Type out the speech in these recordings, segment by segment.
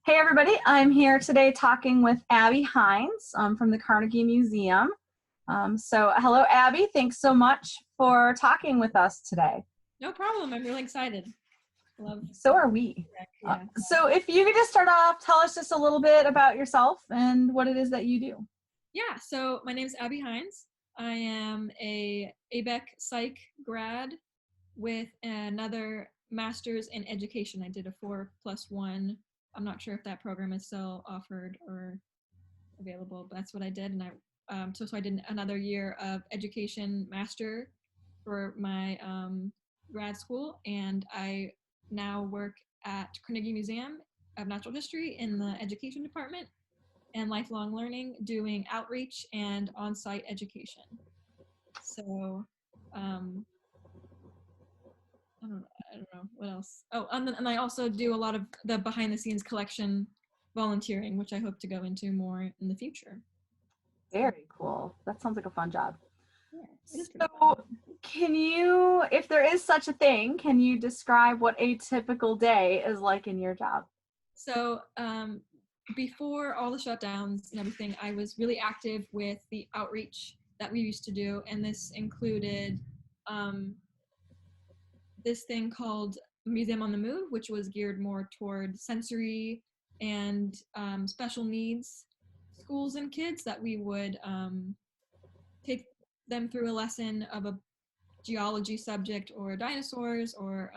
Hey everybody, I'm here today talking with Abbey Hines from the Carnegie Museum. Hello Abby, thanks so much for talking with us today. No problem. I'm really excited. Love. So are we. Yeah. So if you could just start off, tell us just a little bit about yourself and what it is that you do. Yeah. So my name is Abbey Hines. I am a ABEC Psych grad with another master's in education. I did a 4+1. I'm not sure if that program is still offered or available, but that's what I did. And I did another year of education master for my grad school, and I now work at Carnegie Museum of Natural History in the education department and lifelong learning, doing outreach and on-site education. So I don't know what else. Oh, and I also do a lot of the behind-the-scenes collection volunteering, which I hope to go into more in the future. Very cool. That sounds like a fun job. Yeah, it is pretty So fun. can you, if there is such a thing, can you describe what a typical day is like in your job? So before all the shutdowns and everything, I was really active with the outreach that we used to do, and this included this thing called Museum on the Move, which was geared more toward sensory and special needs schools and kids, that we would take them through a lesson of a geology subject or dinosaurs or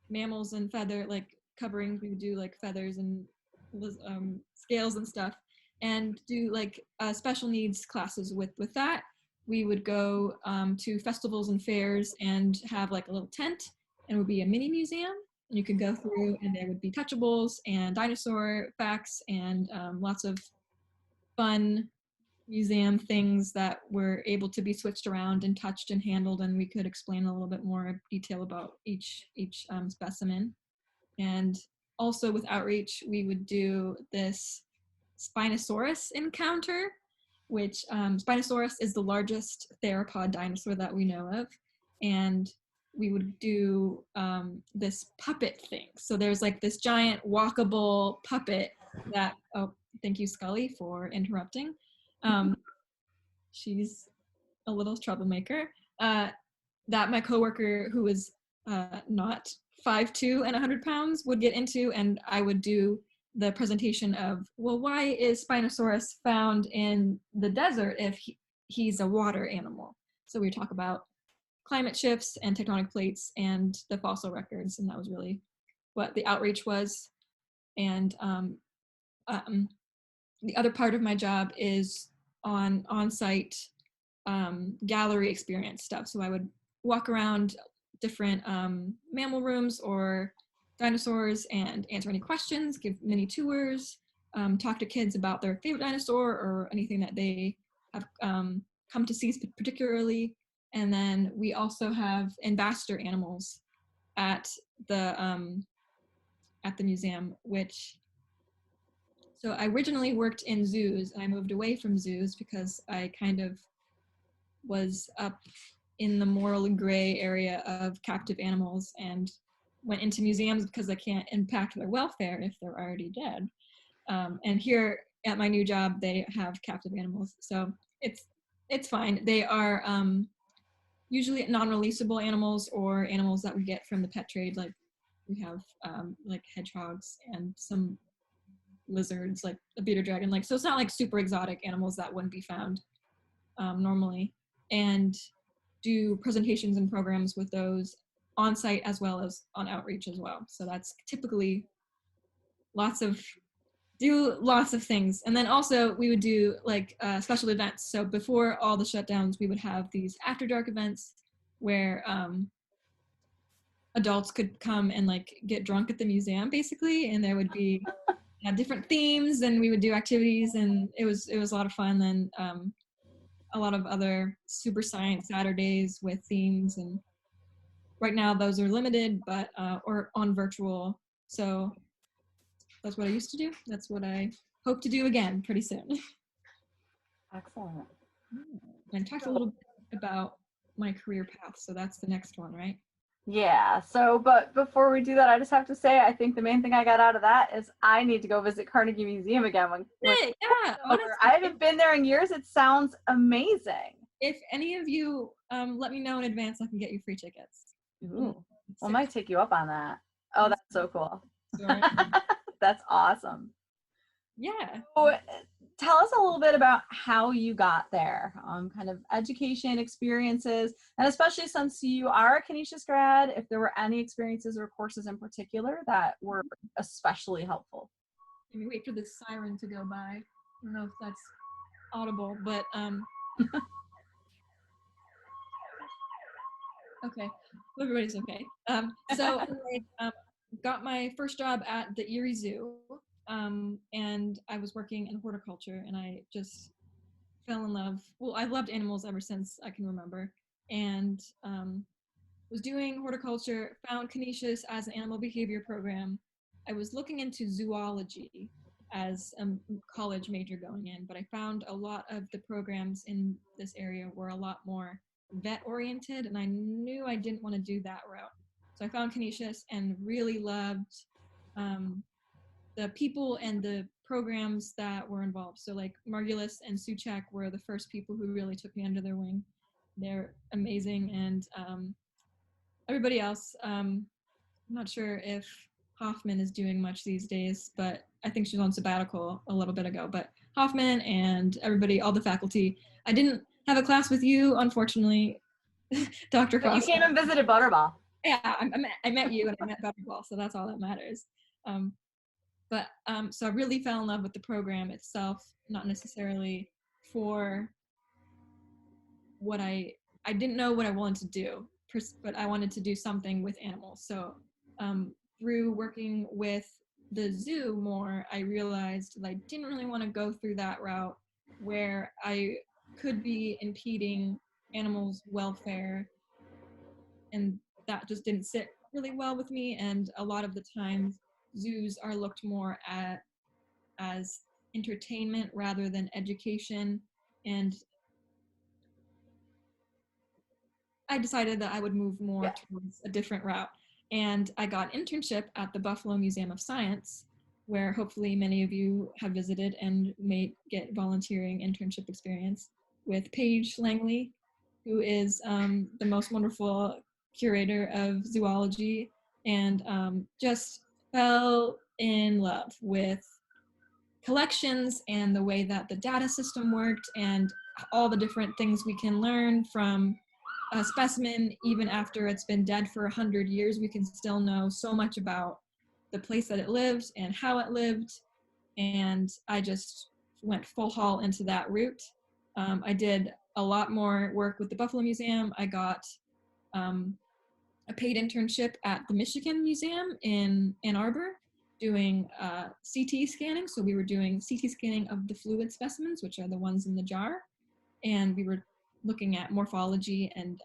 mammals and feather, like covering. We would do like feathers and scales and stuff, and do like special needs classes with that. We would go to festivals and fairs and have like a little tent, and it would be a mini museum. And you could go through, and there would be touchables and dinosaur facts and lots of fun museum things that were able to be switched around and touched and handled, and we could explain a little bit more detail about each specimen. And also with outreach, we would do this Spinosaurus encounter, which Spinosaurus is the largest theropod dinosaur that we know of, and we would do this puppet thing. So there's like this giant walkable puppet that, oh, thank you, Scully, for interrupting. She's a little troublemaker. That my coworker, who was not 5'2" and 100 pounds, would get into, and I would do the presentation of, well, why is Spinosaurus found in the desert if he's a water animal? So we talk about climate shifts and tectonic plates and the fossil records, and that was really what the outreach was. And the other part of my job is on-site gallery experience stuff. So I would walk around different mammal rooms or dinosaurs and answer any questions, give mini tours, talk to kids about their favorite dinosaur or anything that they have come to see particularly. And then we also have ambassador animals at the museum, which, so I originally worked in zoos, and I moved away from zoos because I kind of was up in the morally gray area of captive animals and went into museums because I can't impact their welfare if they're already dead. And here at my new job, they have captive animals, so it's fine. They are usually non-releasable animals or animals that we get from the pet trade. Like we have like hedgehogs and some lizards, like a bearded dragon. Like, so it's not like super exotic animals that wouldn't be found normally. And do presentations and programs with those on site as well as on outreach as well. So that's typically lots of things. And then also we would do like special events. So before all the shutdowns, we would have these after dark events where adults could come and like get drunk at the museum basically, and there would be different themes, and we would do activities, and it was a lot of fun. Then a lot of other super science Saturdays with themes, and right now those are limited, but or on virtual. So that's what I used to do. That's what I hope to do again pretty soon. Excellent. And I talked a little bit about my career path, so that's the next one, right? Yeah. So, but before we do that, I just have to say, I think the main thing I got out of that is I need to go visit Carnegie Museum again when Hey, yeah, over. honestly, I haven't been there in years. It sounds amazing. if any of you let me know in advance, I can get you free tickets. Ooh, I Six might take you up on that. Oh, that's so cool. store. That's awesome. Yeah. So, tell us a little bit about how you got there, kind of education experiences, and especially since you are a Canisius grad, if there were any experiences or courses in particular that were especially helpful. Let me wait for this siren to go by. I don't know if that's audible, but okay, everybody's okay. So I got my first job at the Erie Zoo, and I was working in horticulture, and I just fell in love. Well, I've loved animals ever since I can remember, and was doing horticulture, found Canisius as an animal behavior program. I was looking into zoology as a college major going in, but I found a lot of the programs in this area were a lot more vet oriented, and I knew I didn't want to do that route. So I found Canisius and really loved um, the people and the programs that were involved. So like Margulis and Suchek were the first people who really took me under their wing. They're amazing, and everybody else, I'm not sure if Hoffman is doing much these days, but I think she's on sabbatical a little bit ago. But Hoffman and everybody, all the faculty. I didn't have a class with you, unfortunately, Dr. But you Foster. came and visited Butterball. Yeah, I met you and I met Butterball, so that's all that matters. Um, so I really fell in love with the program itself, not necessarily for what I didn't know what I wanted to do, but I wanted to do something with animals. So through working with the zoo more, I realized that I didn't really want to go through that route where I could be impeding animals' welfare, and that just didn't sit really well with me. And a lot of the times, zoos are looked more at as entertainment rather than education, and I decided that I would move more Yeah. towards a different route. And I got an internship at the Buffalo Museum of Science, where hopefully many of you have visited and may get volunteering internship experience with Paige Langley, who is the most wonderful curator of zoology, and just fell in love with collections and the way that the data system worked and all the different things we can learn from a specimen. Even after it's been dead for 100 years, we can still know so much about the place that it lived and how it lived. And I just went full haul into that route. I did a lot more work with the Buffalo Museum. I got a paid internship at the Michigan Museum in Ann Arbor doing CT scanning. So we were doing CT scanning of the fluid specimens, which are the ones in the jar. And we were looking at morphology and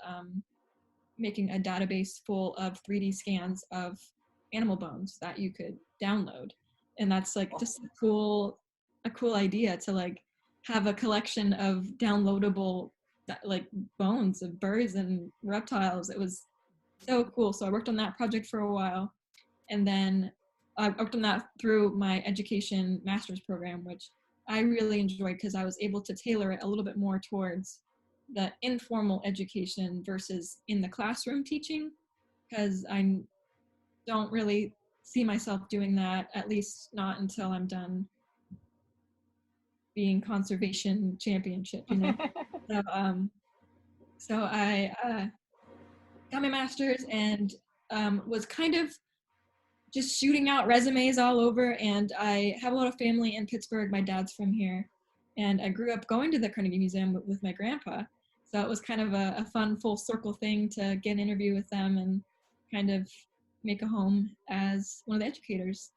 making a database full of 3D scans of animal bones that you could download. And that's like just a cool idea to like have a collection of downloadable like bones of birds and reptiles. It was so cool. So I worked on that project for a while, and then I worked on that through my education master's program, which I really enjoyed because I was able to tailor it a little bit more towards the informal education versus in the classroom teaching, because I don't really see myself doing that, at least not until I'm done being conservation championship, you know. So I got my master's and was kind of just shooting out resumes all over. And I have a lot of family in Pittsburgh. My dad's from here. And I grew up going to the Carnegie Museum with my grandpa. So it was kind of a fun full circle thing to get an interview with them and kind of make a home as one of the educators.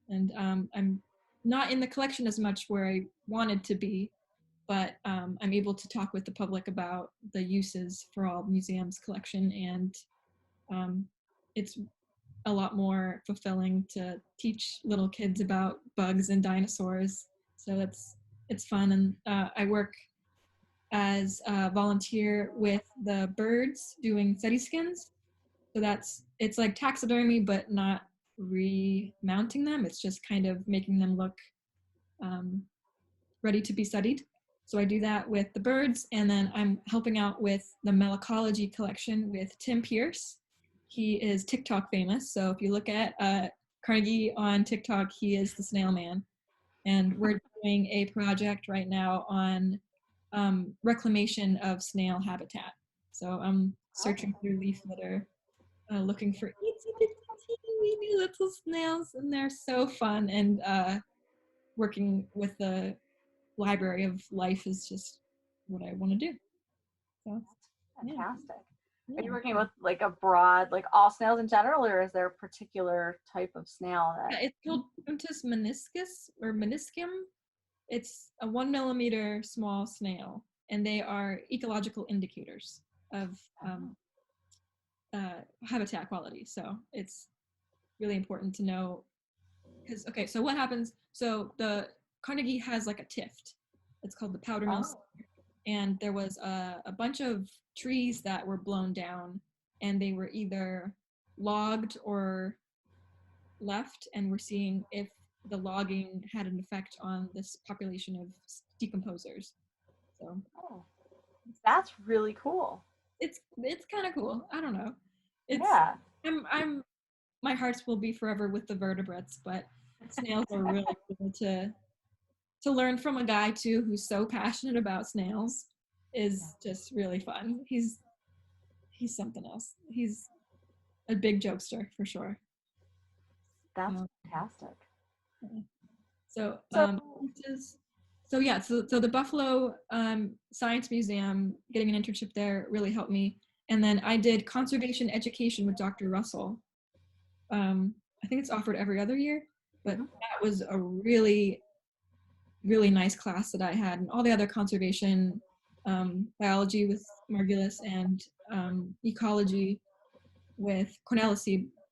And I'm not in the collection as much where I wanted to be, but I'm able to talk with the public about the uses for all museums collection, and it's a lot more fulfilling to teach little kids about bugs and dinosaurs. So it's fun, and I work as a volunteer with the birds doing SETI skins. So it's like taxidermy, but not remounting them. It's just kind of making them look um, ready to be studied. So I do that with the birds, and then I'm helping out with the Melicology collection with Tim Pierce. He is TikTok famous, so if you look at Carnegie on TikTok, he is the snail man. And we're doing a project right now on reclamation of snail habitat. So I'm searching through leaf litter, looking for itsy bitsy teeny little snails, and they're so fun. And working with the Library of Life is just what I want to do. So, yeah. Fantastic. Are Yeah. you working with like a broad, like all snails in general, or is there a particular type of snail that? Yeah, it's called Puntus meniscus or meniscum. It's a 1 millimeter small snail, and they are ecological indicators of habitat quality. So it's really important to know because okay, so what happens? So the Carnegie has like a tift. It's called the powder mill, and there was a bunch of trees that were blown down, and they were either logged or left, and we're seeing if the logging had an effect on this population of decomposers. So That's really cool. it's kind of cool. I don't know. It's Yeah. I'm my hearts will be forever with the vertebrates, but snails are really cool to learn from a guy too who's so passionate about snails is just really fun. He's something else. He's a big jokester for sure. That's fantastic. So So, so yeah, so the Buffalo Science Museum, getting an internship there really helped me. And then I did conservation education with Dr. Russell. I think it's offered every other year, but that was a really, really nice class that I had. And all the other conservation, biology with Margulis and ecology with Cornelius,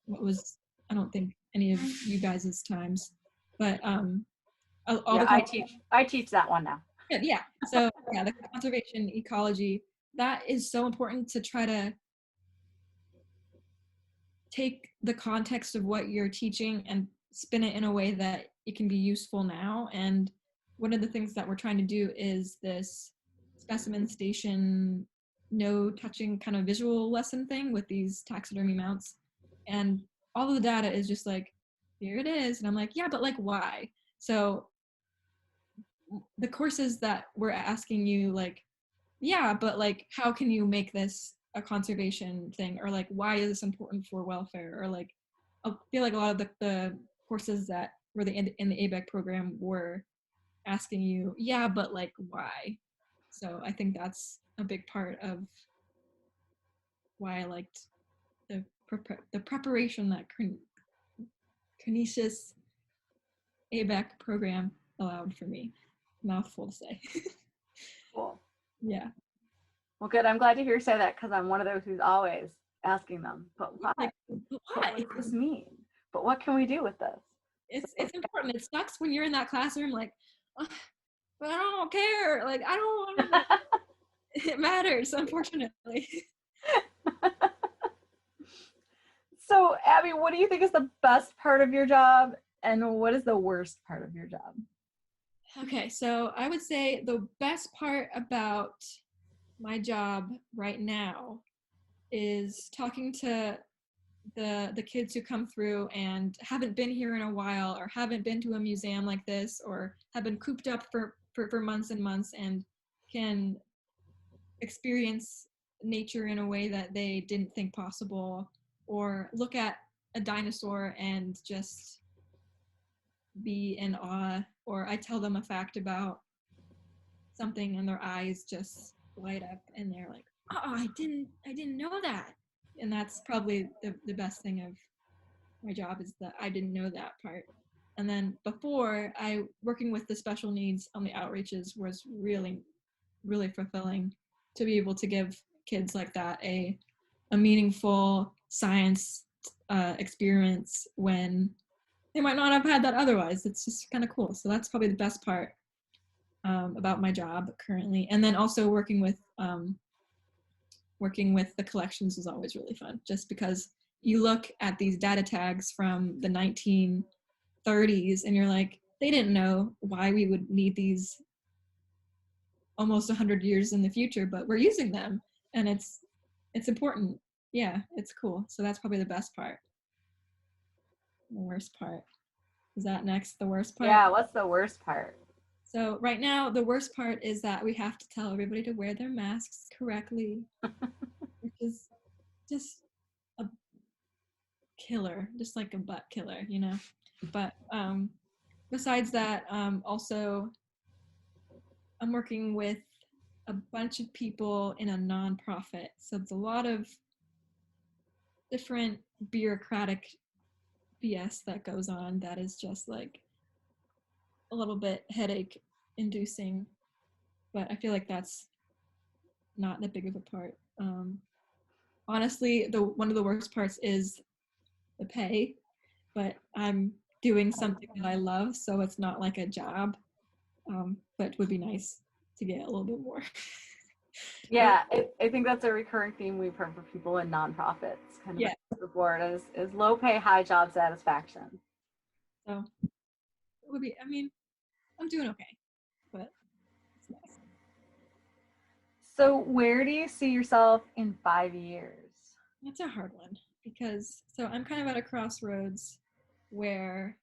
what was, I don't think any of you guys' times, but all yeah, the I teach that one now. yeah. So yeah, the conservation ecology, that is so important to try to take the context of what you're teaching and spin it in a way that it can be useful now. And one of the things that we're trying to do is this specimen station, no touching kind of visual lesson thing with these taxidermy mounts. And all of the data is just like, here it is. And I'm like, yeah, but like, why? So the courses that we're asking you, like, yeah, but like, how can you make this a conservation thing? Or like, why is this important for welfare? Or like, I feel like a lot of the courses that were in the ABEC program were asking you, yeah, but like, why? So I think that's a big part of why I liked the preparation that Canisius ABEC program allowed for me. Mouthful to say. Cool. Yeah. Well, good. I'm glad to hear you say that because I'm one of those who's always asking them, but why? Like, why? What does this mean? But what can we do with this? It's important. It sucks when you're in that classroom like, oh, but I don't care. Like, I don't want to. It matters, unfortunately. So, Abby, what do you think is the best part of your job, and what is the worst part of your job? Okay, so I would say the best part about my job right now is talking to the kids who come through and haven't been here in a while or haven't been to a museum like this or have been cooped up for months and months and can experience nature in a way that they didn't think possible, or look at a dinosaur and just be in awe, or I tell them a fact about something and their eyes just light up and they're like, oh, I didn't know that. And that's probably the best thing of my job is that I didn't know that part. And then before, working with the special needs on the outreaches was really, really fulfilling to be able to give kids like that a meaningful science experience when they might not have had that otherwise. It's just kind of cool. So that's probably the best part about my job currently. And then also working with working with the collections is always really fun, just because you look at these data tags from the 1930s and you're like, they didn't know why we would need these almost 100 years in the future, but we're using them, and it's important. Yeah, it's cool. So that's probably the best part. The worst part. Is that next, the worst part? Yeah, what's the worst part? So right now, the worst part is that we have to tell everybody to wear their masks correctly, which is just a killer, just like a butt killer, you know? But besides that, also, I'm working with a bunch of people in a nonprofit. So it's a lot of different bureaucratic BS that goes on that is just like a little bit headache inducing. But I feel like that's not that big of a part. Honestly, one of the worst parts is the pay, but I'm doing something that I love, so it's not like a job. But it would be nice to get a little bit more. Yeah, I think that's a recurring theme we've heard from people in nonprofits, kind of across the board, is low pay, high job satisfaction. So it would be, I mean, I'm doing okay, but it's nice. So where do you see yourself in 5 years? That's a hard one because, so I'm kind of at a crossroads where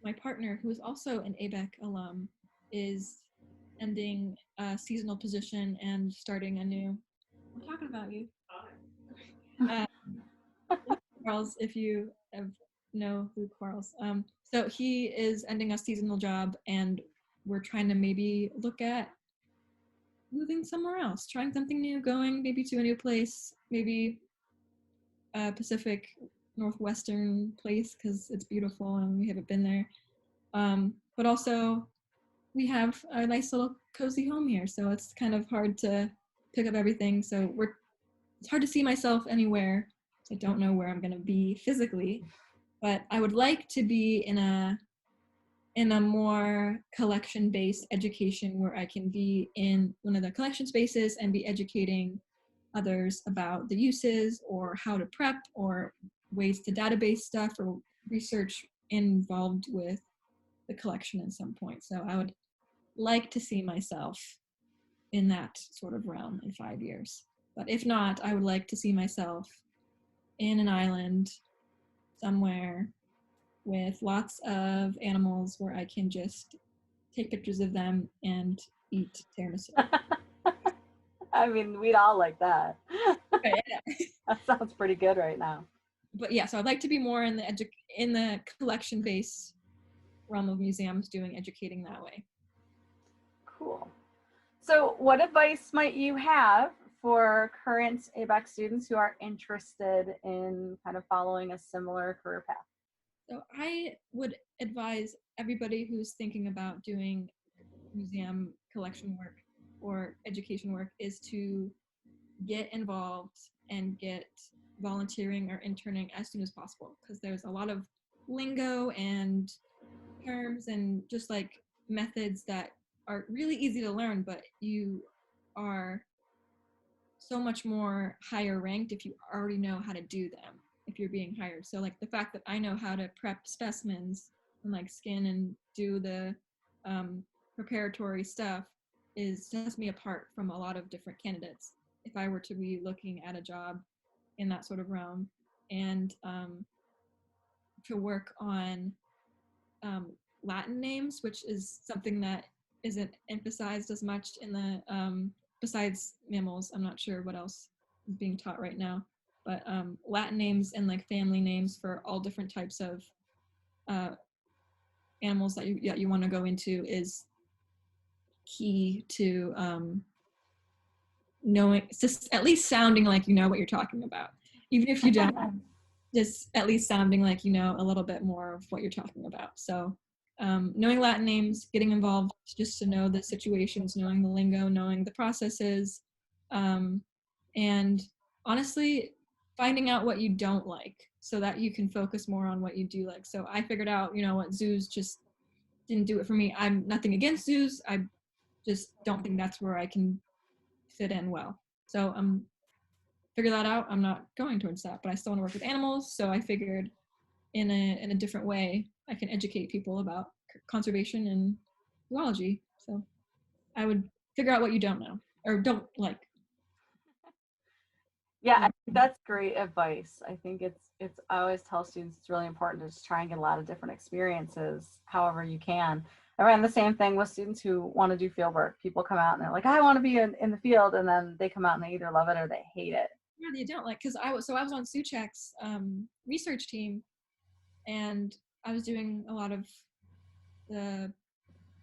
my partner, who is also an ABEC alum, is ending a seasonal position and starting a new. I'm talking about you. Quarles, if you know who Quarles. So he is ending a seasonal job, and we're trying to maybe look at moving somewhere else, trying something new, going maybe to a new place, maybe a Pacific Northwestern place because it's beautiful and we haven't been there. But also, we have a nice little cozy home here, so it's kind of hard to pick up everything. So it's hard to see myself anywhere. I don't know where I'm going to be physically, but I would like to be in a more collection-based education where I can be in one of the collection spaces and be educating others about the uses or how to prep or ways to database stuff or research involved with the collection at some point. So I would like to see myself in that sort of realm in 5 years. But if not, I would like to see myself in an island somewhere with lots of animals where I can just take pictures of them and eat tiramisu. I mean, we'd all like that. Okay, yeah. That sounds pretty good right now. But yeah, so I'd like to be more in the collection-based realm of museums, doing educating that way. Cool. So what advice might you have for current ABEC students who are interested in kind of following a similar career path? So I would advise everybody who's thinking about doing museum collection work or education work is to get involved and get volunteering or interning as soon as possible, because there's a lot of lingo and terms and just like methods that are really easy to learn, but you are so much more higher ranked if you already know how to do them if you're being hired. So like the fact that I know how to prep specimens and like skin and do the preparatory stuff sets me apart from a lot of different candidates if I were to be looking at a job in that sort of realm. And to work on Latin names, which is something that isn't emphasized as much in the besides mammals. I'm not sure what else is being taught right now, but Latin names and like family names for all different types of animals that you want to go into is key to knowing, just at least sounding like you know what you're talking about, even if you don't. Just at least sounding like you know a little bit more of what you're talking about. So knowing Latin names, getting involved just to know the situations, knowing the lingo, knowing the processes, and honestly finding out what you don't like so that you can focus more on what you do like. So I figured out, you know what, zoos just didn't do it for me. I'm nothing against zoos. I just don't think that's where I can fit in well. So I'm figure that out, I'm not going towards that. But I still want to work with animals, so I figured in a different way I can educate people about conservation and zoology. So I would figure out what you don't know or don't like. Yeah, I think that's great advice. I think it's I always tell students it's really important to just try and get a lot of different experiences however you can. I ran the same thing with students who want to do field work. People come out and they're like, I want to be in the field, and then they come out and they either love it or they hate it. Yeah, you don't like, because I was on Suchek's research team, and I was doing a lot of the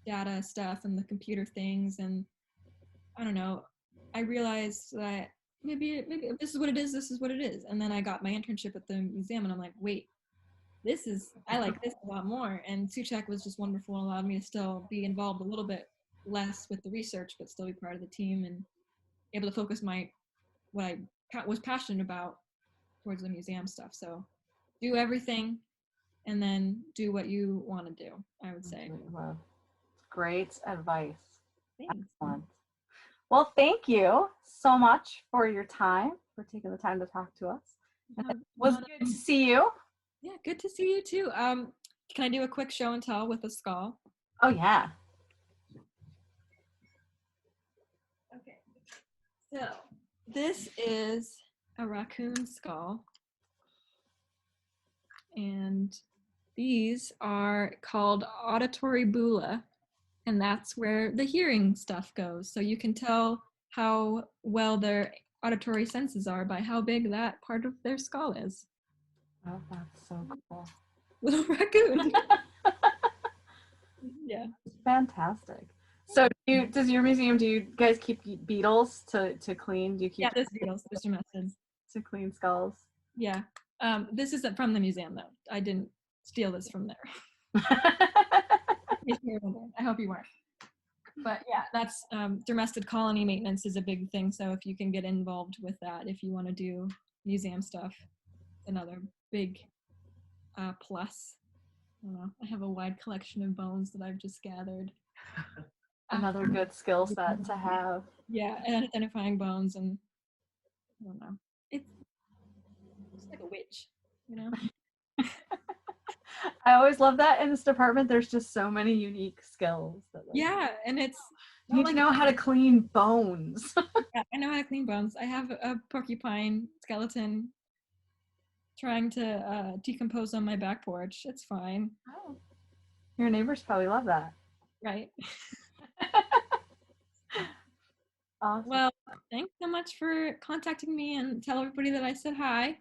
data stuff and the computer things, and I don't know, I realized that maybe if this is what it is, this is what it is. And then I got my internship at the museum, and I'm like, wait, I like this a lot more. And Suchek was just wonderful and allowed me to still be involved a little bit less with the research, but still be part of the team and able to focus what I was passionate about towards the museum stuff. So do everything and then do what you want to do, I would say. Well, great advice. Thanks. Excellent. Well, thank you so much for your time, for taking the time to talk to us. It was good to see you. Yeah, good to see you too. Can I do a quick show and tell with a skull? Oh, yeah. Okay. So this is a raccoon skull. And these are called auditory bulla. And that's where the hearing stuff goes. So you can tell how well their auditory senses are by how big that part of their skull is. Oh, that's so cool. Little raccoon. Yeah. Fantastic. So does your museum, do you guys keep beetles to clean? Do you keep Yeah, there's beetles. There's domestic. to clean skulls? Yeah. This isn't from the museum though. I didn't steal this from there. I hope you weren't. But yeah, that's domestic colony maintenance is a big thing. So if you can get involved with that, if you want to do museum stuff, another big plus. I don't know. I have a wide collection of bones that I've just gathered. Another good skill set to have. Yeah, and identifying bones, and I don't know. It's like a witch, you know? I always love that in this department. There's just so many unique skills. Yeah, and it's you need to know how to clean bones. Yeah, I know how to clean bones. I have a porcupine skeleton trying to decompose on my back porch. It's fine. Oh. Your neighbors probably love that. Right. Awesome. Well, thanks so much for contacting me, and tell everybody that I said hi.